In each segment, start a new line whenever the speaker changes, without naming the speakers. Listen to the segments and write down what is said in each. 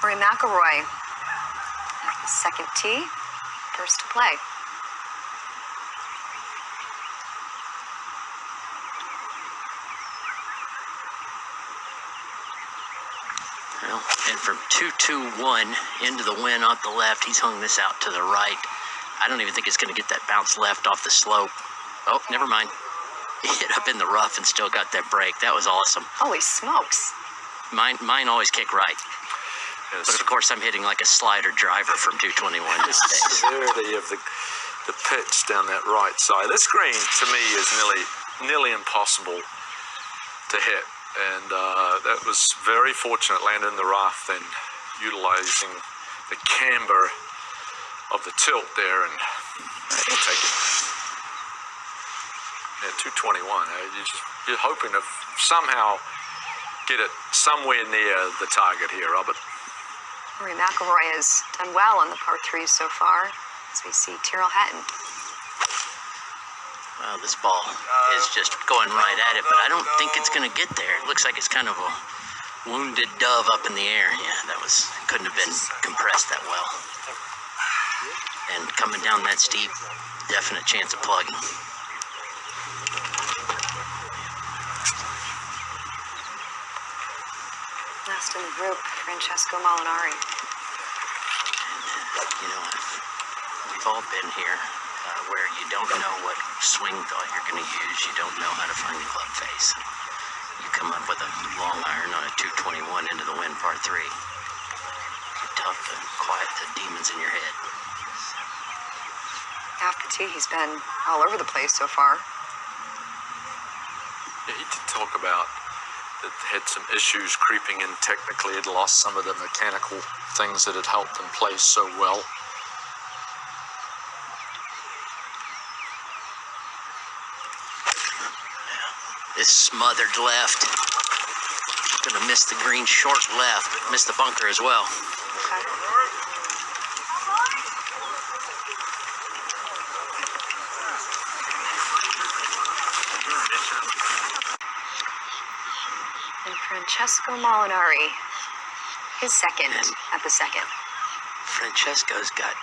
Rory McIlroy at the second tee, first to play.
Well, and from 2-2-1 into the wind off the left, he's hung this out to the right. I don't even think it's going to get that bounce left off the slope. Oh, never mind. He hit up in the rough and still got that break. That was awesome.
Holy smokes.
Mine always kick right.
Yes.
But of course, I'm hitting like a slider driver from 221
The severity of the pitch down that right side. This green, to me, is nearly impossible to hit. And that was very fortunate, landing in the rough and utilizing the camber of the tilt there, and we'll take it. Yeah, 221. You're hoping to somehow get it somewhere near the target here, Robert.
Rory McIlroy has done well on the par 3s so far, as we see TyrellHatton.
Well, this ball is just going right at it, but I don't think it's going to get there. It looks like it's kind of a wounded dove up in the air. Yeah, couldn't have been compressed that well. And coming down that steep, definite chance of plugging.
Last in the group, FrancescoMolinary.
And, we've all been here where you don't know what swing thought you're going to use. You don't know how to find the club face. You come up with a long iron on a 221 into the wind par 3. It's tough to quiet the demons in your head.
After tee, he's been all over the place so far.
Yeah, he did talk about that had some issues creeping in technically. Had lost some of the mechanical things that had helped him play so well.
This smothered left. Gonna miss the green short left, but miss the bunker as well.
Okay. And FrancescoMolinary, his second at the second.
Francesco's got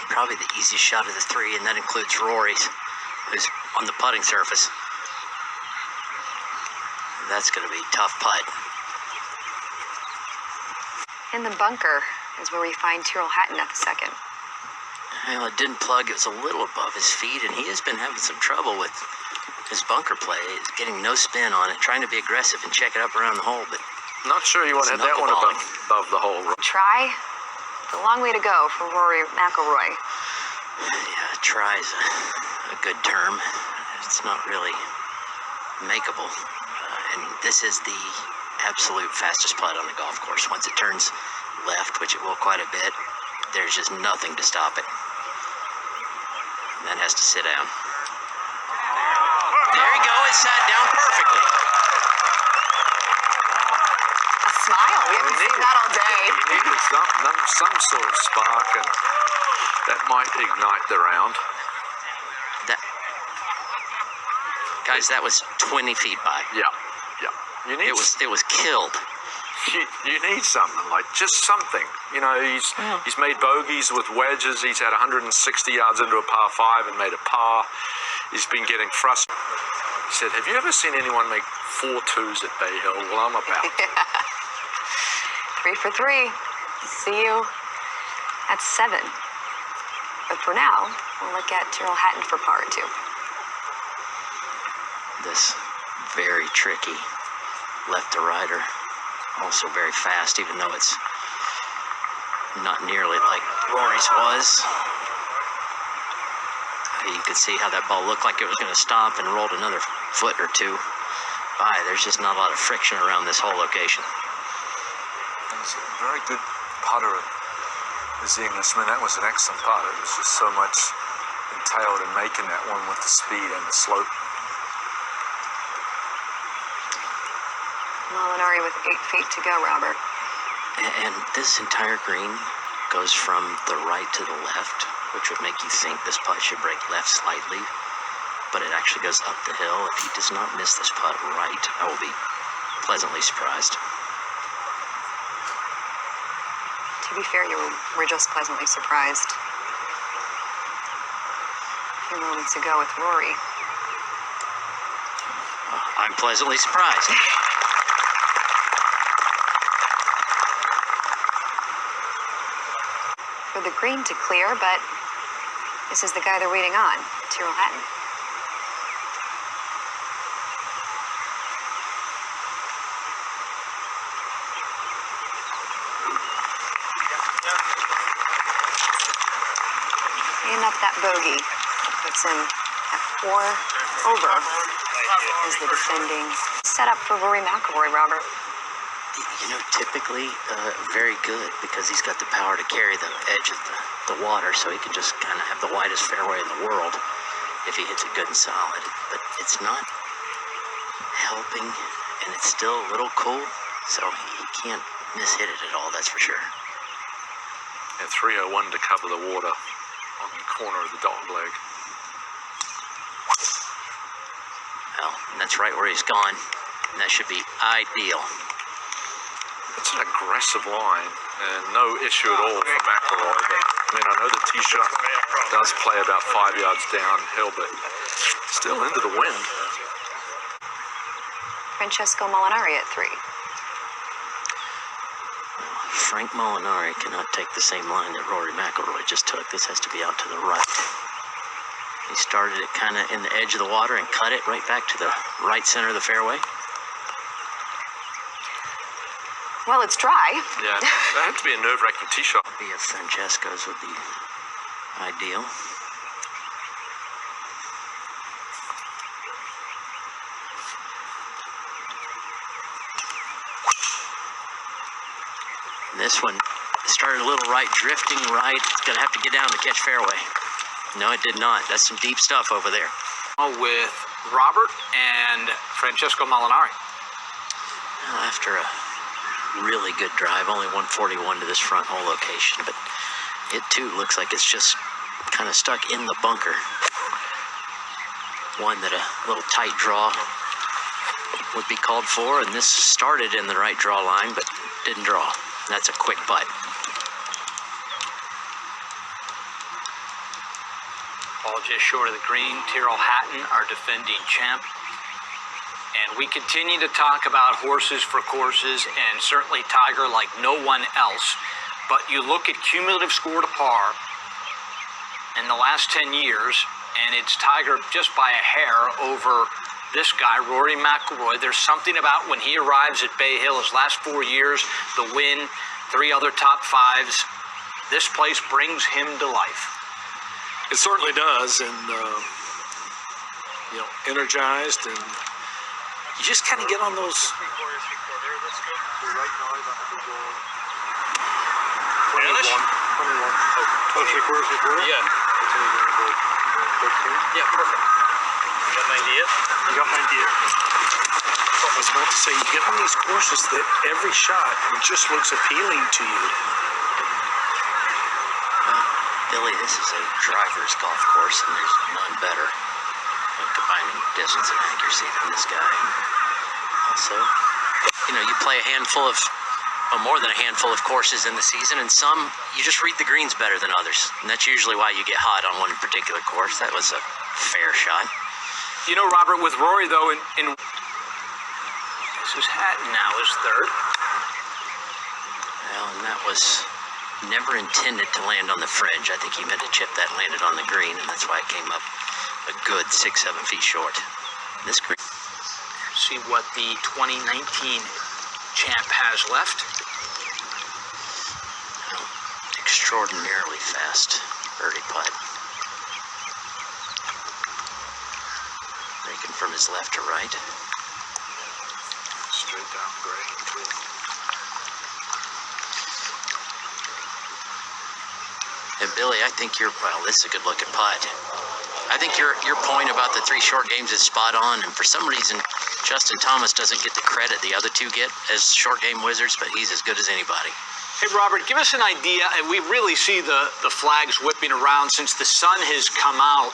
probably the easiest shot of the three, and that includes Rory's, who's on the putting surface. That's going to be a tough putt.
In the bunker is where we find TyrellHatton at the second.
Well, it didn't plug. It was a little above his feet, and he has been having some trouble with his bunker play. He's getting no spin on it, trying to be aggressive and check it up around the hole, but
Not sure you want to hit that one above the hole.
Try. It's a long way to go for Rory McIlroy.
Yeah, try's a good term. It's not really makeable. And this is the absolute fastest putt on the golf course. Once it turns left, which it will quite a bit, there's just nothing to stop it. And that has to sit down. There you go. It sat down perfectly.
A smile. We haven't seen that all day.
You needed some sort of spark, and that might ignite the round.
Guys, that was 20 feet by.
Yeah. You need
it was killed.
You need something, like just something. You know, he's made bogeys with wedges. He's had 160 yards into a par 5 and made a par. He's been getting frustrated. He said, "Have you ever seen anyone make 4 2s at Bay Hill?" Well, I'm about.
3 for 3. See you at 7. But for now, we'll look at TyrellHatton for par 2.
This very tricky left to righter, also very fast, even though it's not nearly like Rory's was. You could see how that ball looked like it was going to stop and rolled another foot or two by. There's just not a lot of friction around this whole location.
He's a very good putter, is the Englishman. That was an excellent putt. It was just so much entailed in making that one with the speed and the slope.
Molinary with 8 feet to go, Robert.
And this entire green goes from the right to the left, which would make you think this putt should break left slightly, but it actually goes up the hill. If he does not miss this putt right, I will be pleasantly surprised.
To be fair, you were just pleasantly surprised a few moments ago with Rory.
I'm pleasantly surprised.
For the green to clear, but this is the guy they're waiting on, TyrellHatton. And up that bogey puts him at 4 over as the defending setup for RoryMcIlroy, Robert.
You know, typically very good because he's got the power to carry the edge of the water, so he can just kind of have the widest fairway in the world if he hits it good and solid. But it's not helping, and it's still a little cool, so he can't mishit it at all, that's for sure.
And 301 to cover the water on the corner of the dog leg.
Well, and that's right where he's gone. And that should be ideal.
It's an aggressive line, and no issue at all for McIlroy. But, I mean, I know the tee shot does play about 5 yards downhill, but still into the wind.
FrancescoMolinary at 3.
Frank Molinari cannot take the same line that RoryMcIlroy just took. This has to be out to the right. He started it kind of in the edge of the water and cut it right back to the right center of the fairway.
Well, it's dry.
Yeah, that had to be a nerve-wracking tee shot.
Be a Francesco's would be ideal. This one started a little right, drifting right. It's going to have to get down to catch fairway. No, it did not. That's some deep stuff over there.
With Robert and FrancescoMolinary.
Well, after a really good drive, only 141 to this front hole location, but it too looks like it's just kind of stuck in the bunker. One that a little tight draw would be called for, and this started in the right draw line, but didn't draw. That's a quick putt.
Ball just short of the green. TyrellHatton, our defending champ. And we continue to talk about horses for courses, and certainly Tiger like no one else. But you look at cumulative score to par in the last 10 years, and it's Tiger just by a hair over this guy, RoryMcIlroy. There's something about when he arrives at Bay Hill, his last 4 years, the win, 3 other top 5s. This place brings him to life.
It certainly does, and energized, and you just kind of get on those.
English?
21.
Yeah. Yeah, perfect. You got an idea?
I got an idea. I was about to say, you get on these courses that every shot just looks appealing to you.
Billy, this is a driver's golf course, and there's none better at combining distance and accuracy than this guy. Also, you play more than a handful of courses in the season, and some, you just read the greens better than others. And that's usually why you get hot on one particular course. That was a fair shot.
You know, Robert, with Rory, though, this is Hatton now is third.
Well, and that was never intended to land on the fringe. I think he meant to chip that, landed on the green, and that's why it came up a good 6-7 feet short. This green.
See what the 2019 champ has left.
Well, extraordinarily fast birdie putt. Breaking from his left to right.
Straight down grade, too.
And Billy, I think this is a good looking putt. I think your point about the 3 short games is spot on, and for some reason, Justin Thomas doesn't get the credit the other 2 get as short game wizards, but he's as good as anybody.
Hey, Robert, give us an idea, and we really see the flags whipping around since the sun has come out.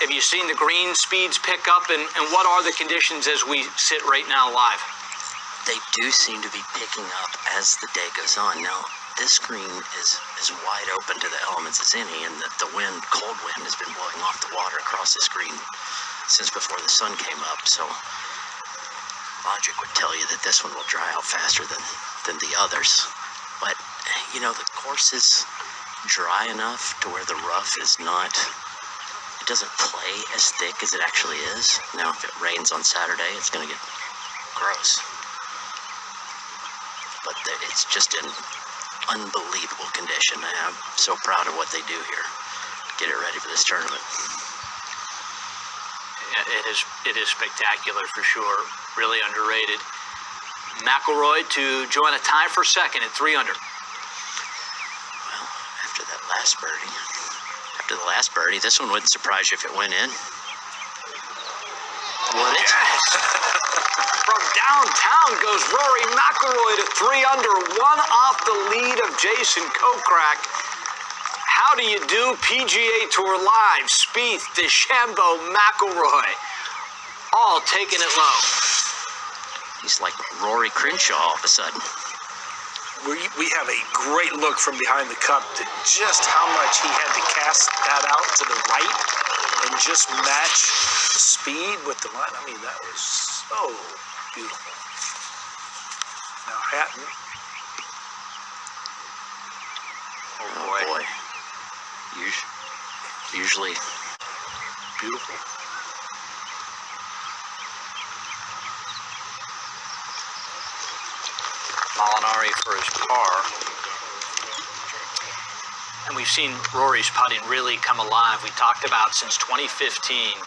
Have you seen the green speeds pick up, and what are the conditions as we sit right now live?
They do seem to be picking up as the day goes on. Now, this green is as wide open to the elements as any, and that the wind, cold wind, has been blowing off the water across this green since before the sun came up. So logic would tell you that this one will dry out faster than the others. But, you know, the course is dry enough to where the rough is not, it doesn't play as thick as it actually is. Now, if it rains on Saturday, it's going to get gross. But it's just in unbelievable condition. I'm so proud of what they do here. Get it ready for this tournament.
It is spectacular for sure. Really underrated. McIlroy to join a tie for second at 3 under.
Well, after the last birdie, this one wouldn't surprise you if it went in. Would it?
Yes. From downtown goes Rory McIlroy to 3 under, 1 off the lead of Jason Kokrak. How do you do, PGA Tour Live? Spieth, DeChambeau, McIlroy, all taking it low.
He's like Rory Crenshaw all of a sudden.
We have a great look from behind the cup to just how much he had to cast that out to the right and just match the speed with the line. I mean, that was so beautiful. Now Hatton.
Oh boy. Usually
Beautiful.
Molinary for his par. And we've seen Rory's putting really come alive. We talked about since 2015.